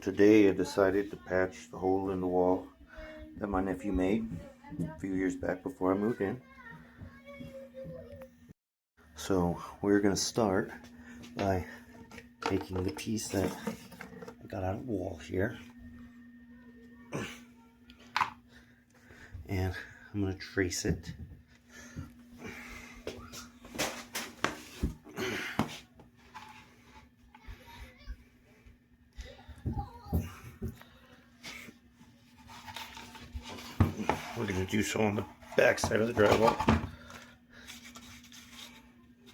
Today I decided to patch the hole in the wall that my nephew made a few years back before I moved in. So we're going to start by taking the piece that I got out of the wall here, and I'm going to trace it. We're going to do so on the back side of the drywall.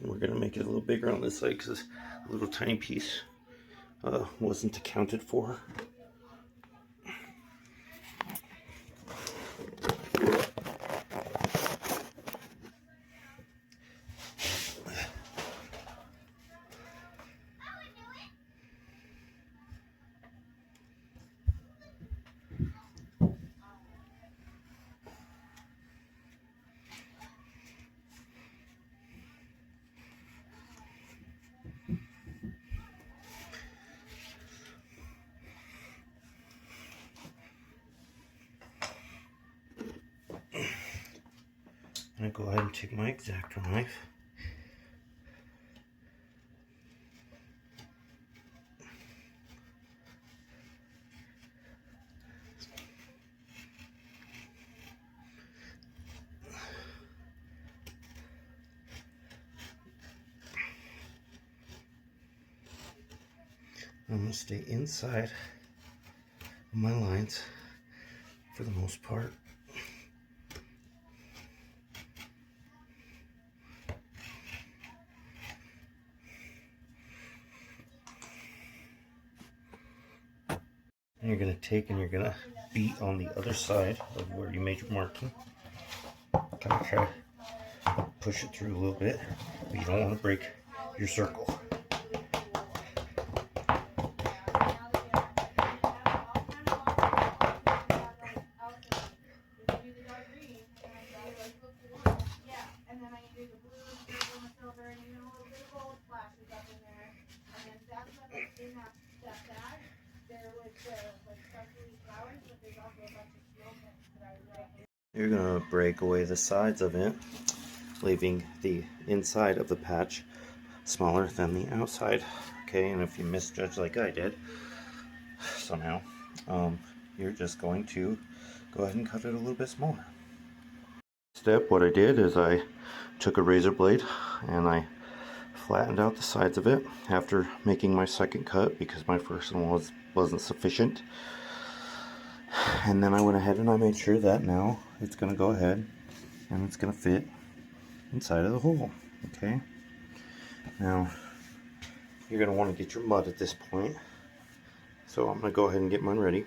We're going to make it a little bigger on this side because a little tiny piece wasn't accounted for. I'm going to go ahead and take my X-Acto knife. I'm going to stay inside of my lines for the most part. And you're going to take and you're going to beat on the other side of where you made your marking. Kind of try to push it through a little bit, but you don't want to break your circle. You're going to break away the sides of it, leaving the inside of the patch smaller than the outside. Okay, and if you misjudge like I did somehow, you're just going to go ahead and cut it a little bit smaller. Step, what I did is I took a razor blade and I flattened out the sides of it after making my second cut because my first one wasn't sufficient. And then I went ahead and I made sure that now it's going to go ahead and it's going to fit inside of the hole. Okay, now you're going to want to get your mud at this point, so I'm going to go ahead and get mine ready.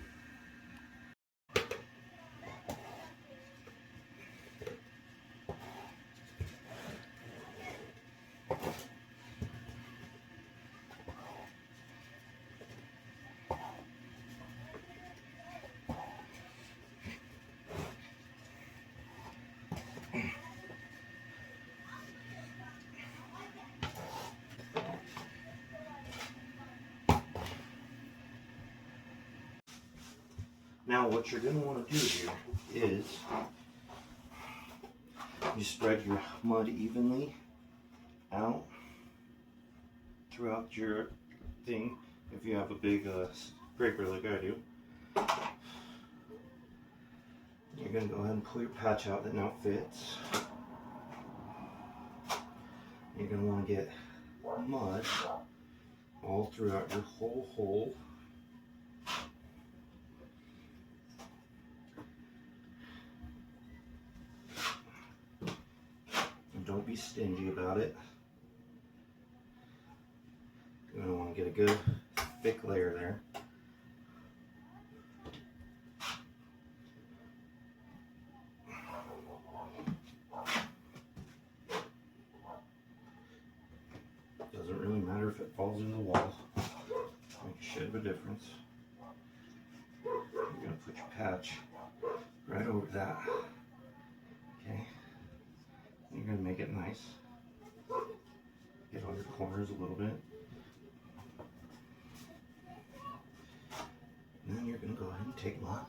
Now what you're going to want to do here is you spread your mud evenly out throughout your thing. If you have a big scraper like I do, you're going to go ahead and pull your patch out that now fits. You're going to want to get mud all throughout your whole hole. And don't be stingy about it. You're going to want to get a good thick layer there. Doesn't really matter if it falls in the wall. Make a shade of a difference. You're going to put your patch right over that. Okay. You're going to make it nice. Get all your corners a little bit. you're going to go ahead and take mud.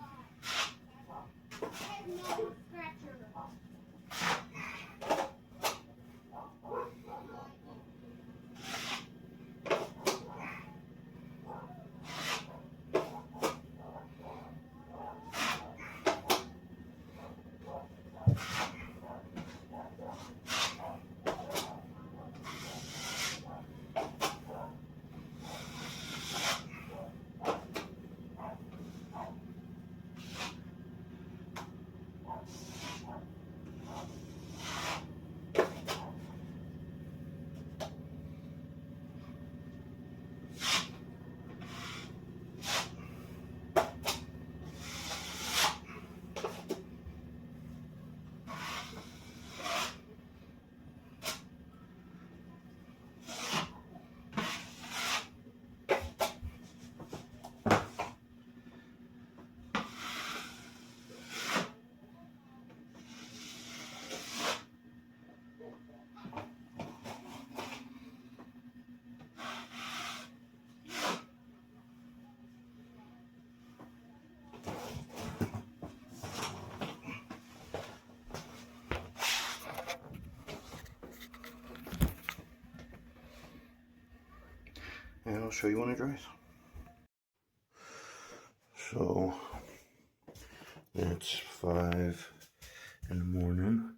And I'll show you when it dries. So it's 5 in the morning,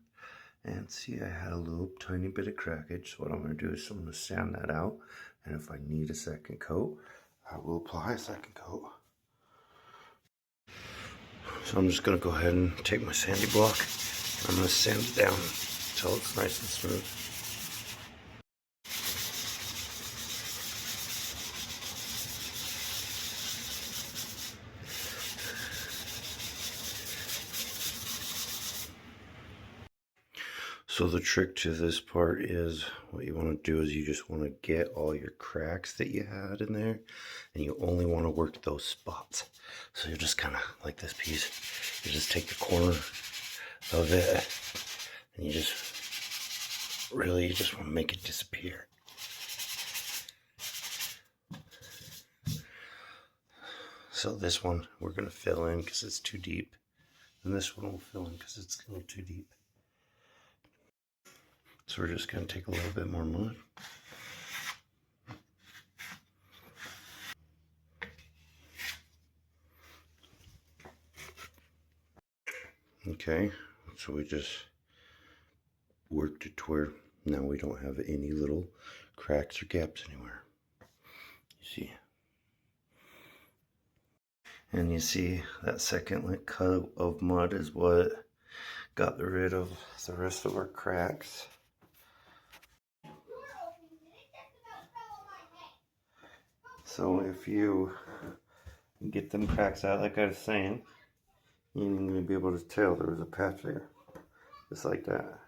and see, I had a little tiny bit of crackage. So what I'm going to do is I'm going to sand that out, and if I need a second coat, I will apply a second coat. So I'm just going to go ahead and take my sandy block. I'm going to sand it down until it's nice and smooth. So the trick to this part is, what you want to do is you just want to get all your cracks that you had in there, and you only want to work those spots. So you just kind of, like this piece, you just take the corner of it, and you just want to make it disappear. So this one we're going to fill in because it's too deep, and this one will fill in because it's a little too deep. So we're just going to take a little bit more mud. Okay, so we just worked it to where now we don't have any little cracks or gaps anywhere. You see? And you see that second cut of mud is what got rid of the rest of our cracks. So if you get them cracks out, like I was saying, you're going to be able to tell there was a patch there, just like that.